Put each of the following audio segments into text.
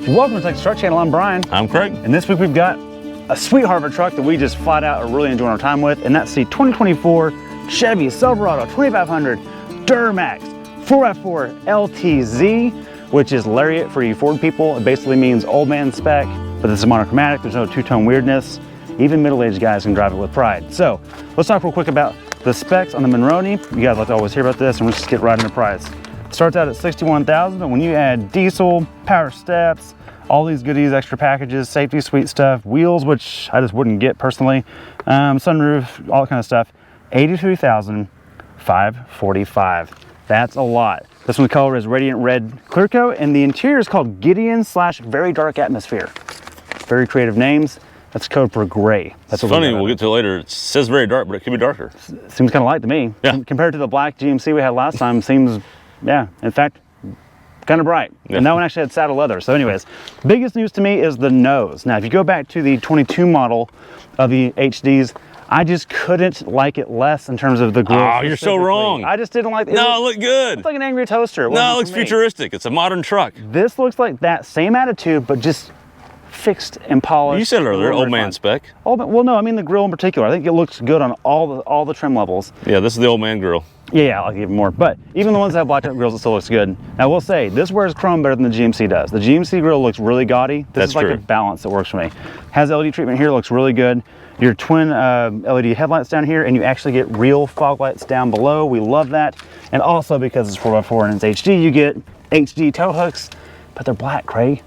Welcome to Texas Truck Channel. I'm Brian. I'm Craig. And this week we've got a sweetheart of a truck that we just flat out are really enjoying our time with, and that's the 2024 Chevy Silverado 2500 Duramax 4x4 LTZ, which is lariat for you Ford people. It basically means old man spec, but this is monochromatic. There's no two-tone weirdness. Even middle-aged guys can drive it with pride. So let's talk real quick about the specs on the Monroney. You guys like to always hear about this, and we'll just get right into price. It starts out at $61,000, but when you add diesel, power steps, all these goodies, extra packages, safety suite stuff, wheels, which I just wouldn't get personally, sunroof, all that kind of stuff, $83,545. That's a lot. This one's color is Radiant Red Clear Coat, and the interior is called Gideon / Very Dark Atmosphere. Very creative names. That's code for gray. That's it's funny, we'll get to it later. It says very dark, but it could be darker. Seems kind of light to me. Yeah. Compared to the black GMC we had last time, seems, yeah, in fact, kind of bright. Yeah. And that one actually had saddle leather. So anyways, biggest news to me is the nose. Now, if you go back to the 22 model of the HDs, I just couldn't like it less in terms of the grill. Oh, you're so wrong. I just didn't like it. No, it looked good. It's like an angry toaster. No, it looks futuristic. It's a modern truck. This looks like that same attitude, but just fixed and polished. You said earlier, old man spec. Well, no, I mean the grill in particular. I think it looks good on all the trim levels. Yeah, this is the old man grill. Yeah, I'll give it more. But even the ones that have blacked out grills, it still looks good. Now, I will say, this wears chrome better than the GMC does. The GMC grill looks really gaudy. This is like a balance that works for me. Has LED treatment here, looks really good. Your twin LED headlights down here, and you actually get real fog lights down below. We love that. And also, because it's 4x4 and it's HD, you get HD tow hooks, but they're black, Craig.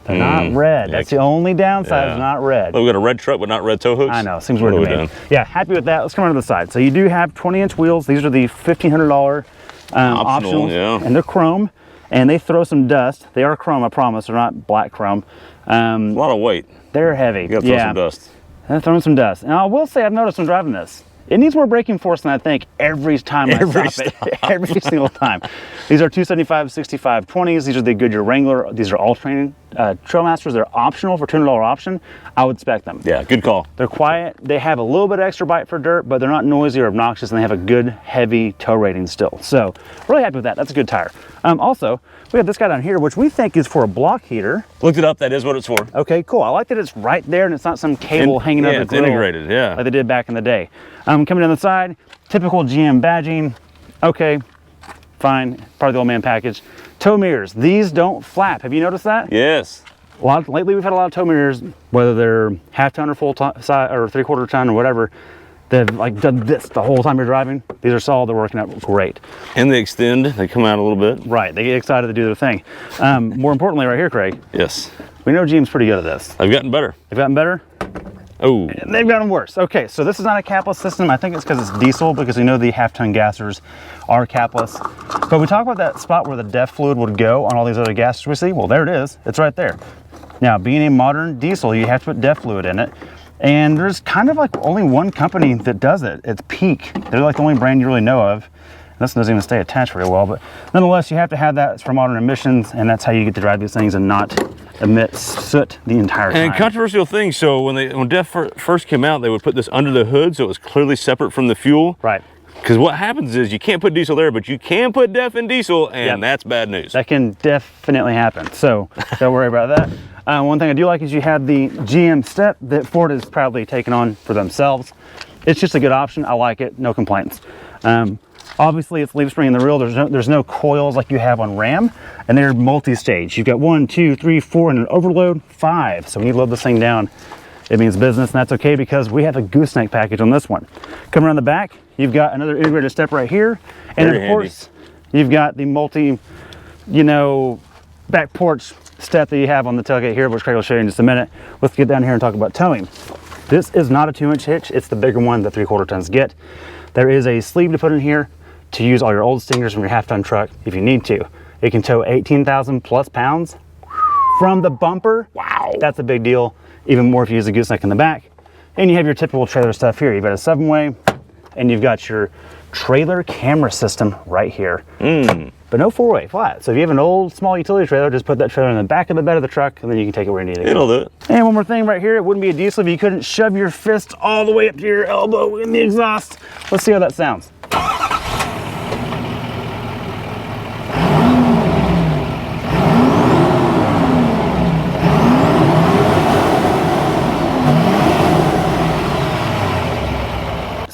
They're not red. That's the only downside, is not red. Oh, we got a red truck, but not red tow hooks? I know, seems weird to me. Yeah, happy with that. Let's come around to the side. So you do have 20-inch wheels. These are the $1,500 optional, and they're chrome, and they throw some dust. They are chrome, I promise. They're not black chrome. A lot of weight. They're heavy. You gotta throw some dust. They're throwing some dust. And I will say, I've noticed when driving this, it needs more braking force than I think every time I stop it. Every single time. These are 275, 65, 20s. These are the Goodyear Wrangler. These are all training Trailmasters. They're optional for $200 option. I would spec them. Yeah, good call. They're quiet. They have a little bit extra bite for dirt, but they're not noisy or obnoxious, and they have a good heavy tow rating still. So really happy with that. That's a good tire. Also, we have this guy down here, which we think is for a block heater. Looked it up. That is what it's for. Okay, cool. I like that it's right there and it's not some cable hanging out of the grill. It's integrated, yeah. Like they did back in the day. Coming down the side, typical GM badging. Okay, fine. Part of the old man package. Tow mirrors. These don't flap. Have you noticed that? Yes. Lately, we've had a lot of tow mirrors, whether they're half ton or full ton or 3/4 ton or whatever. They've like done this the whole time you're driving. These are solid. They're working out great. And they extend. They come out a little bit. Right. They get excited to do their thing. More importantly, right here, Craig. Yes. We know GM's pretty good at this. They've gotten better. They've gotten better? Oh. And they've gotten worse. Okay, so this is not a capless system. I think it's because it's diesel, because we know the half-ton gassers are capless. But we talk about that spot where the DEF fluid would go on all these other gassers we see. Well, there it is. It's right there. Now, being a modern diesel, you have to put DEF fluid in it. And there's kind of like only one company that does it. It's Peak. They're like the only brand you really know of. This doesn't even stay attached very well, but nonetheless, you have to have that. It's for modern emissions, and that's how you get to drive these things and not emit soot the entire time. And controversial thing, so when DEF first came out, they would put this under the hood so it was clearly separate from the fuel. Right. Because what happens is you can't put diesel there, but you can put DEF in diesel, and that's bad news. That can definitely happen, so don't worry about that. One thing I do like is you have the GM step that Ford has proudly taken on for themselves. It's just a good option. I like it, no complaints. Obviously, it's leaf spring in the rear. There's no coils like you have on Ram, and they're multi-stage. You've got 1, 2, 3, 4, and an overload 5. So when you load this thing down, it means business, and that's okay because we have a gooseneck package on this one. Coming around the back, you've got another integrated step right here, and of course, you've got the multi, back porch step that you have on the tailgate here, which Craig will show you in just a minute. Let's get down here and talk about towing. This is not a 2-inch hitch. It's the bigger one that 3/4 tons get. There is a sleeve to put in here to use all your old stingers from your half-ton truck if you need to. It can tow 18,000 plus pounds from the bumper. Wow. That's a big deal. Even more if you use a gooseneck in the back. And you have your typical trailer stuff here. You've got a 7-way, and you've got your trailer camera system right here. But no 4-way flat. So if you have an old small utility trailer, just put that trailer in the back of the bed of the truck, and then you can take it where you need it. It'll do it. And one more thing right here, it wouldn't be a diesel if you couldn't shove your fist all the way up to your elbow in the exhaust. Let's see how that sounds.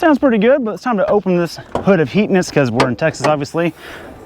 sounds pretty good, but it's time to open this hood of heatness because we're in Texas, obviously.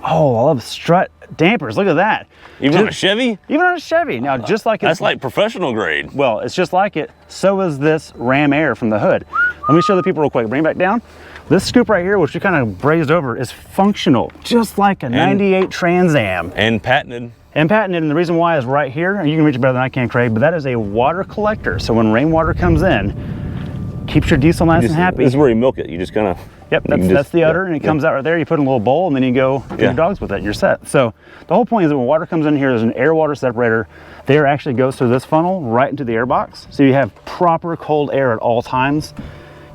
Oh, I love strut dampers. Look at that. Even on a Chevy? Even on a Chevy. Now, just like that's like professional grade. Well, it's just like it. So is this ram air from the hood. Let me show the people real quick. Bring it back down. This scoop right here, which we kind of brazed over, is functional, just like a 98 Trans Am. And patented. And patented, and the reason why is right here, and you can reach it better than I can, Craig, but that is a water collector. So when rainwater comes in, keeps your diesel nice and happy. This is where you milk it. You just kind of... Yep, that's the udder, and it comes out right there. You put in a little bowl, and then you go feed your dogs with it. You're set. So the whole point is that when water comes in here, there's an air-water separator. The air actually goes through this funnel right into the air box. So you have proper cold air at all times.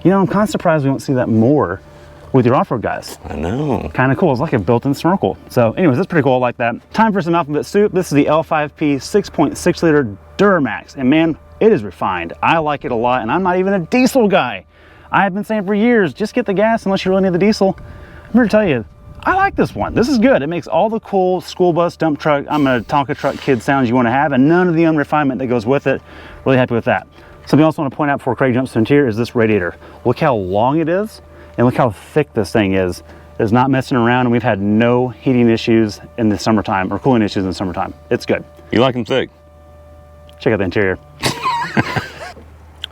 You know, I'm kind of surprised we don't see that more with your off-road guys. I know. Kind of cool. It's like a built-in snorkel. So anyways, that's pretty cool. I like that. Time for some alphabet soup. This is the L5P 6.6 liter Duramax. And man, it is refined. I like it a lot, and I'm not even a diesel guy. I have been saying for years, just get the gas unless you really need the diesel. I'm here to tell you, I like this one. This is good. It makes all the cool school bus, dump truck, I'm a Tonka truck kid sounds you want to have, and none of the unrefinement that goes with it. Really happy with that. Something else I want to point out before Craig jumps to the interior is this radiator. Look how long it is, and look how thick this thing is. It's not messing around, and we've had no heating issues in the summertime, or cooling issues in the summertime. It's good. You like them thick? Check out the interior.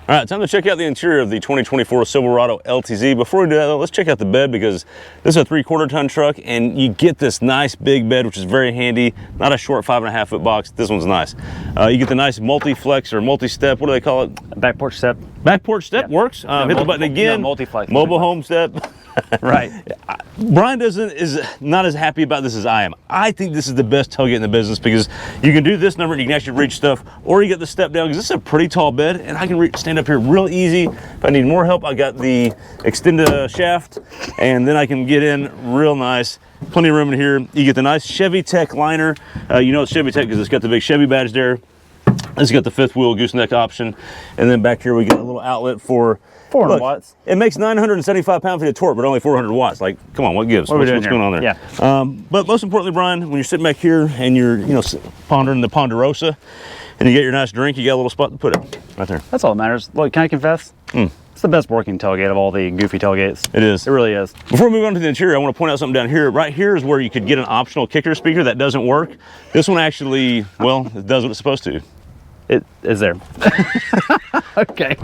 All right, time to check out the interior of the 2024 Silverado LTZ. Before we do that, though, let's check out the bed because this is a 3/4 ton truck and you get this nice big bed, which is very handy. Not a short 5.5 foot box. This one's nice. You get the nice multi-flex or multi-step. What do they call it? Back porch step. Back porch step works. Hit the button again. No, multi-flex. Mobile home step. Right. Brian is not as happy about this as I am. I think this is the best tailgate in the business because you can do this number and you can actually reach stuff, or you get the step down because this is a pretty tall bed and I can stand up here real easy. If I need more help, I got the extended shaft and then I can get in real nice. Plenty of room in here. You get the nice Chevy Tech liner. You know it's Chevy Tech because it's got the big Chevy badge there. It's got the 5th wheel gooseneck option. And then back here we get a little outlet for 400 watts. It makes 975 pound-feet of torque, but only 400 watts. Like, come on, what gives? What's going on there? Yeah. But most importantly, Brian, when you're sitting back here and you're, pondering the Ponderosa, and you get your nice drink, you got a little spot to put it right there. That's all that matters. Look, can I confess? It's the best working tailgate of all the goofy tailgates. It is. It really is. Before we move on to the interior, I want to point out something down here. Right here is where you could get an optional kicker speaker that doesn't work. This one actually, well, it does what it's supposed to. It is there. Okay.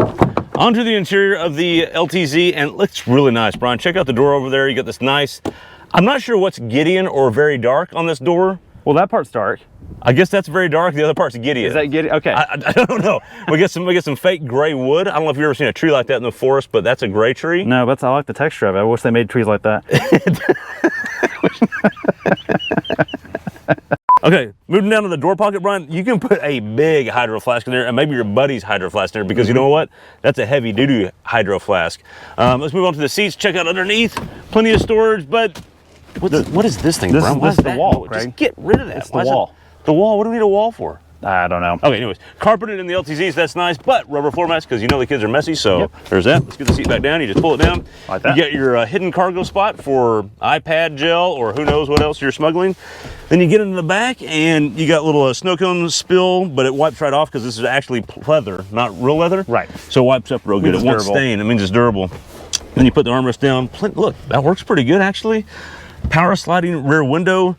Onto the interior of the LTZ, and it looks really nice, Brian. Check out the door over there. You got this nice, I'm not sure what's Gideon or very dark on this door. Well, that part's dark. I guess that's very dark. The other part's Gideon. Is that Gideon? Okay. I don't know. We get some fake gray wood. I don't know if you've ever seen a tree like that in the forest, but that's a gray tree. No, but I like the texture of it. I wish they made trees like that. Okay, moving down to the door pocket, Brian, you can put a big hydro flask in there and maybe your buddy's hydro flask in there because you know what? That's a heavy duty hydro flask. Let's move on to the seats. Check out underneath. Plenty of storage, but what is this thing, Brian? This is the wall, Craig. Just get rid of that. It's the wall. The wall? What do we need a wall for? I don't know. Okay, anyways, carpeted in the LTZs, that's nice, but rubber floor mats because you know the kids are messy, so there's that. Let's get the seat back down. You just pull it down. Like that. You get your hidden cargo spot for iPad gel or who knows what else you're smuggling. Then you get into the back and you got a little snow cone spill, but it wipes right off because this is actually leather, not real leather. Right. So it wipes up real good. It won't stain. It means it's durable. Then you put the armrest down. Look, that works pretty good actually. Power sliding rear window,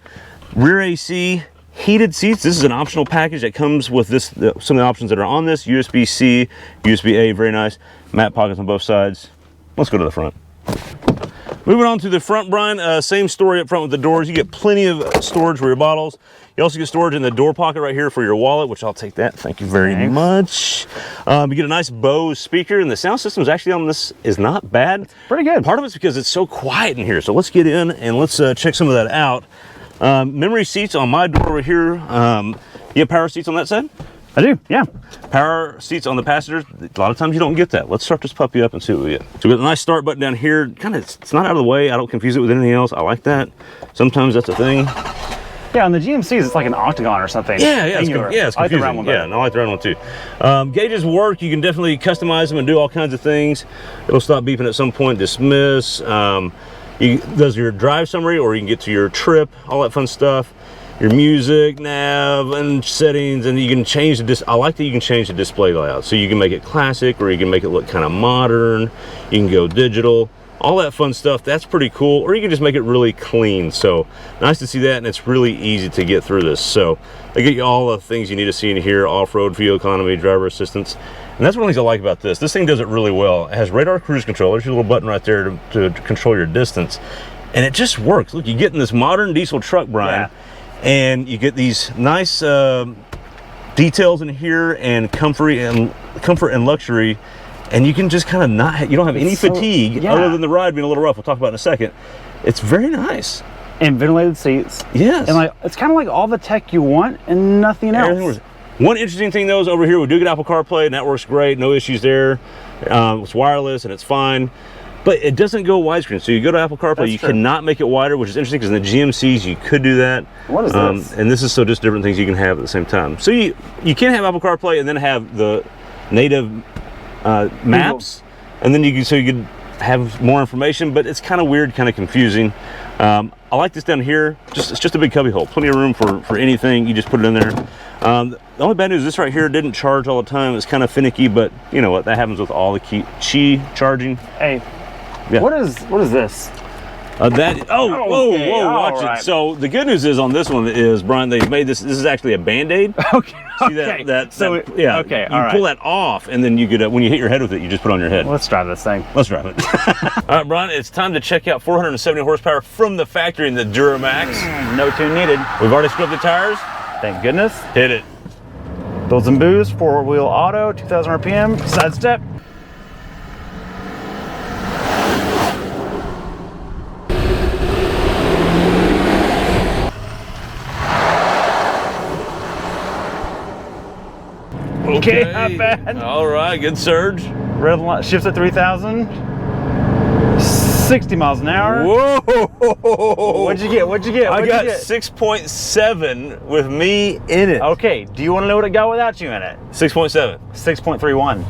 rear AC, heated seats. This is an optional package that comes with this. Some of the options that are on this: USB-C, USB-A, very nice. Mat pockets on both sides. Let's go to the front. Moving on to the front, Brian, same story up front with the doors. You get plenty of storage for your bottles. You also get storage in the door pocket right here for your wallet, which I'll take that. Thank you very much. You get a nice Bose speaker, and the sound system is actually on this is not bad. It's pretty good. Part of it's because it's so quiet in here. So let's get in and let's check some of that out. Memory seats on my door over here. You have power seats on that side? I do, yeah. Power seats on the passengers. A lot of times you don't get that. Let's start this puppy up and see what we get. So we got a nice start button down here. Kind of, it's not out of the way. I don't confuse it with anything else. I like that. Sometimes that's a thing. Yeah, on the GMCs, it's like an octagon or something. Yeah, it's confusing. I like the round one better. Yeah, I like the round one too. Gauges work. You can definitely customize them and do all kinds of things. It'll stop beeping at some point. Dismiss. Does your drive summary, or you can get to your trip, all that fun stuff. Your music, nav, and settings, and you can change the I like that you can change the display layout. So you can make it classic, or you can make it look kind of modern. You can go digital. all that fun stuff. That's pretty cool. Or you can just make it really clean. So nice to see that, and it's really easy to get through this. So they get you all the things you need to see in here: off-road, fuel economy, driver assistance. And that's one of the things I like about this. This thing does it really well. It has radar cruise control. There's your little button right there to control your distance. And it just works. Look, you get in this modern diesel truck, Brian, and you get these nice details in here, and comfort and luxury, and you can just kind of not, you don't have any fatigue other than the ride being a little rough. We'll talk about it in a second. It's very nice. And ventilated seats. Yes. And like, it's kind of like all the tech you want and nothing else. One interesting thing though is over here we do get Apple CarPlay, and that works great. No issues there. It's wireless and it's fine. But it doesn't go widescreen. So you go to Apple CarPlay, you cannot make it wider, which is interesting because in the GMCs you could do that. What is this? And this is so just different things you can have at the same time. So you can have Apple CarPlay and then have the native maps, and then you can have more information. But it's kind of weird, kind of confusing. I like this down here. It's just a big cubby hole, plenty of room for anything. You just put it in there. The only bad news is this right here didn't charge all the time. It's kind of finicky, but you know what? That happens with all the Qi charging. Hey. Yeah. What is this? Whoa, watch it. So the good news is on this one is, Brian, they've made this is actually a Band-Aid. Okay. See okay, you pull that off, and then you get when you hit your head with it, you just put it on your head. Let's drive this thing. Let's drive it. All right, Brian, it's time to check out 470 horsepower from the factory in the Duramax. No tune needed. We've already scrubbed the tires. Thank goodness. Hit it. Builds and boost, 4-wheel auto, 2,000 RPM, side step. Okay, not bad. All right, good surge. Red line shifts at 3,000. 60 miles an hour. Whoa! What'd you get? I got 6.7 with me in it. Okay, do you want to know what it got without you in it? 6.7. 6.31.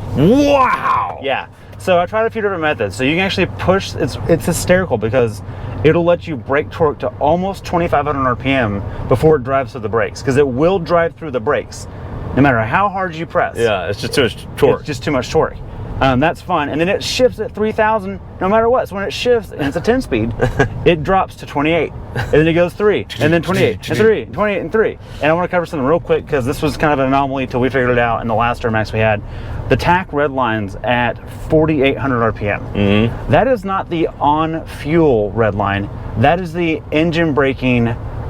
Wow! Yeah. So I tried a few different methods. So you can actually push, it's hysterical because it'll let you brake torque to almost 2,500 RPM before it drives through the brakes, because it will drive through the brakes no matter how hard you press. Yeah, it's just too much torque. It's just too much torque. That's fun. And then it shifts at 3,000 no matter what. So when it shifts, and it's a 10-speed, it drops to 28. And then it goes 3, and then 28, and 3, 28, and 3. And I want to cover something real quick because this was kind of an anomaly until we figured it out in the last Duramax we had. The TAC red lines at 4,800 RPM. That is not the on-fuel red line. That is the engine braking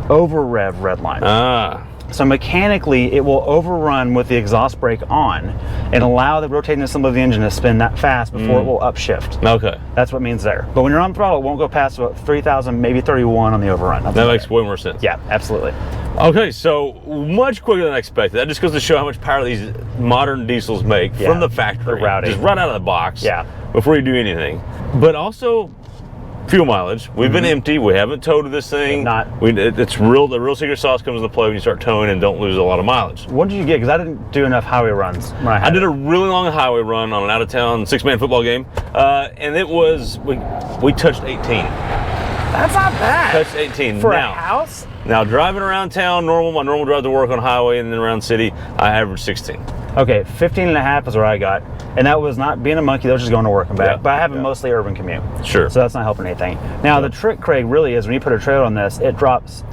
over-rev red line. So mechanically, it will overrun with the exhaust brake on and allow the rotating assembly of the engine to spin that fast before it will upshift. Okay. That's what it means there. But when you're on throttle, it won't go past about 3,000, maybe 31 on the overrun. That makes way more sense. Yeah, absolutely. Okay, so much quicker than I expected. That just goes to show how much power these modern diesels make from the factory. They're rowdy. Just right out of the box. Yeah. Before you do anything. But also, fuel mileage. We've been empty. We haven't towed this thing. It's real. The real secret sauce comes into play when you start towing and don't lose a lot of mileage. What did you get? Because I didn't do enough highway runs when I did a really long highway run on an out-of-town 6-man football game, and it was we touched 18. That's not bad. Touched 18 for a house. Now driving around town, my normal drive to work on highway and then around city, I averaged 16. Okay, 15 and a half is where I got. And that was not being a monkey, that was just going to work and back. But I have a mostly urban commute. Sure. So that's not helping anything. Now the trick, Craig, really is when you put a trailer on this, it drops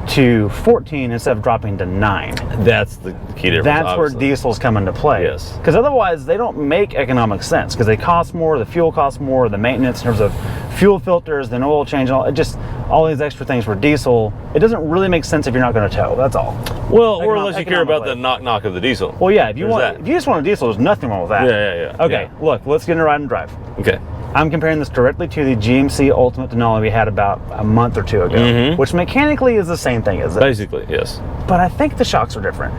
to 14 instead of dropping to 9. That's the key difference. That's where diesels come into play. Yes. Because otherwise they don't make economic sense because they cost more, the fuel costs more, the maintenance in terms of fuel filters, then oil change, all these extra things for diesel. It doesn't really make sense if you're not going to tow. That's all. Well, or unless you care about the knock of the diesel. Well, yeah. If you just want a diesel, there's nothing wrong with that. Yeah. Okay. Look, let's get in a ride and drive. Okay. I'm comparing this directly to the GMC Ultimate Denali we had about a month or two ago, which mechanically is the same thing, isn't it? Basically, yes. But I think the shocks are different.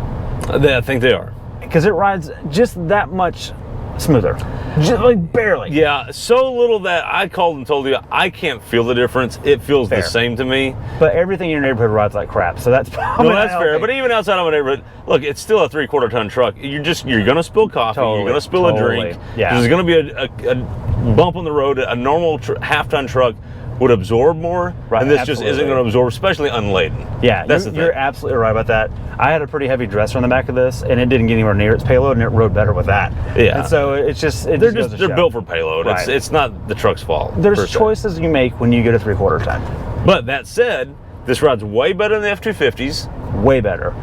I think they are. Because it rides just that much smoother. Just like barely. Yeah, so little that I called and told you I can't feel the difference. It feels the same to me. But everything in your neighborhood rides like crap, so that's probably that's fair. But even outside of a neighborhood, look, it's still a 3/4 ton truck. You're gonna spill coffee. You're gonna spill a drink. Yeah. There's gonna be a bump on the road. A normal half-ton truck would absorb more, Right, and this just absolutely. isn't going to absorb, especially unladen. Yeah, that's the thing. you're absolutely right about that. I had a pretty heavy dresser on the back of this, and it didn't get anywhere near its payload, and it rode better with that. Yeah. And so they're built for payload. Right. It's not the truck's fault. There's choices you make when you go to 3/4 ton. But that said, this rides way better than the F-250s. Way better.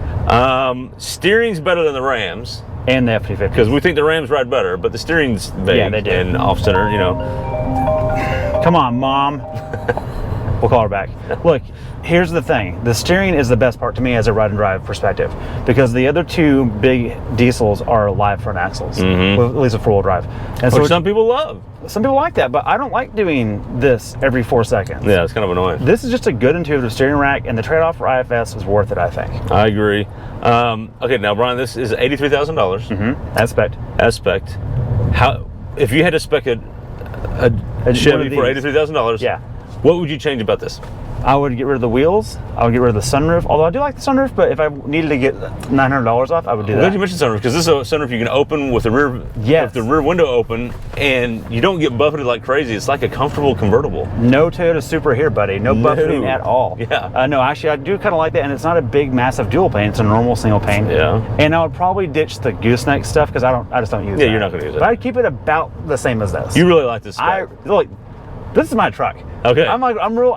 Steering's better than the Rams. And the F-250. Because we think the Rams ride better, but the steering's vague they do. and off-center, you know. Come on, Mom. We'll call her back. Look, here's the thing. The steering is the best part to me as a ride and drive perspective, because the other two big diesels are live front axles, with, at least a four-wheel drive. And Which some people love. Some people like that, but I don't like doing this every 4 seconds. Yeah, it's kind of annoying. This is just a good intuitive steering rack, and the trade-off for IFS is worth it, I think. I agree. Okay, now Brian, this is $83,000. As spec. As spec. How, if you had to spec a Chevy for $83,000, yeah, what would you change about this? I would get rid of the wheels. I would get rid of the sunroof. Although I do like the sunroof, but if I needed to get $900 off, I would do that. Glad you mentioned sunroof, because this is a sunroof you can open with the rear, with the rear window open, and you don't get buffeted like crazy. It's like a comfortable convertible. No Toyota Supra here, buddy. No buffeting at all. Yeah. No, actually, I do kind of like that, and it's not a big, massive dual pane. It's a normal single pane. Yeah. And I would probably ditch the gooseneck stuff because I just don't use it. Yeah, you're not going to use it. But I'd keep it about the same as this. You really like this spec. Look, this is my truck. Okay. I'm real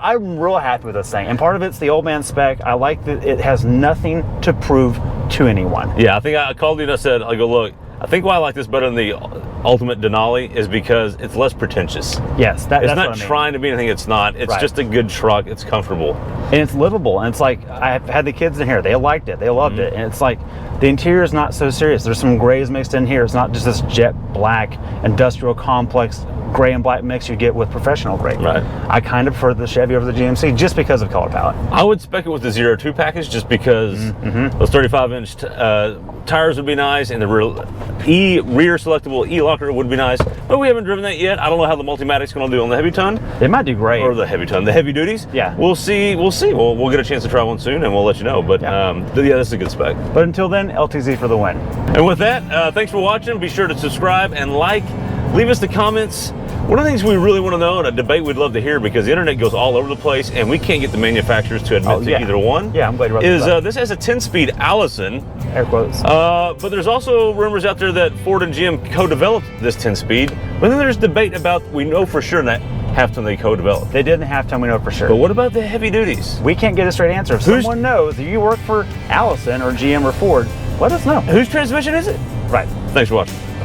happy with this thing, and part of it's the old man spec. I like that it has nothing to prove to anyone. Yeah, I think I called you and I said, I go, look, I think why I like this better than the Ultimate Denali is because it's less pretentious. Yes, that's not what I mean. Trying to be anything it's not. It's just a good truck. It's comfortable. And it's livable. And it's like, I've had the kids in here. They liked it. They loved it. And it's like, the interior is not so serious. There's some grays mixed in here. It's not just this jet black, industrial complex, gray and black mix you get with professional gray. Right. I kind of prefer the Chevy over the GMC just because of color palette. I would spec it with the 0.2 package just because those 35-inch tires would be nice, and the rear selectable e-locker would be nice. But we haven't driven that yet. I don't know how the Multimatic's going to do on the heavy ton. It might do great. Or the heavy ton, the heavy duties. Yeah. We'll see. We'll get a chance to try one soon, and we'll let you know. But yeah, this is a good spec. But until then, LTZ for the win. And with that, thanks for watching. Be sure to subscribe and like. Leave us the comments. One of the things we really want to know, and a debate we'd love to hear, because the internet goes all over the place and we can't get the manufacturers to admit to either one. Yeah, I'm glad you brought this up. This has a 10-speed Allison. Air quotes. But there's also rumors out there that Ford and GM co-developed this 10-speed. But then there's debate about, we know for sure that half-ton they co-developed. They didn't half-ton, we know for sure. But what about the heavy duties? We can't get a straight answer. If someone knows, if you work for Allison or GM or Ford, let us know. Whose transmission is it? Right. Thanks for watching.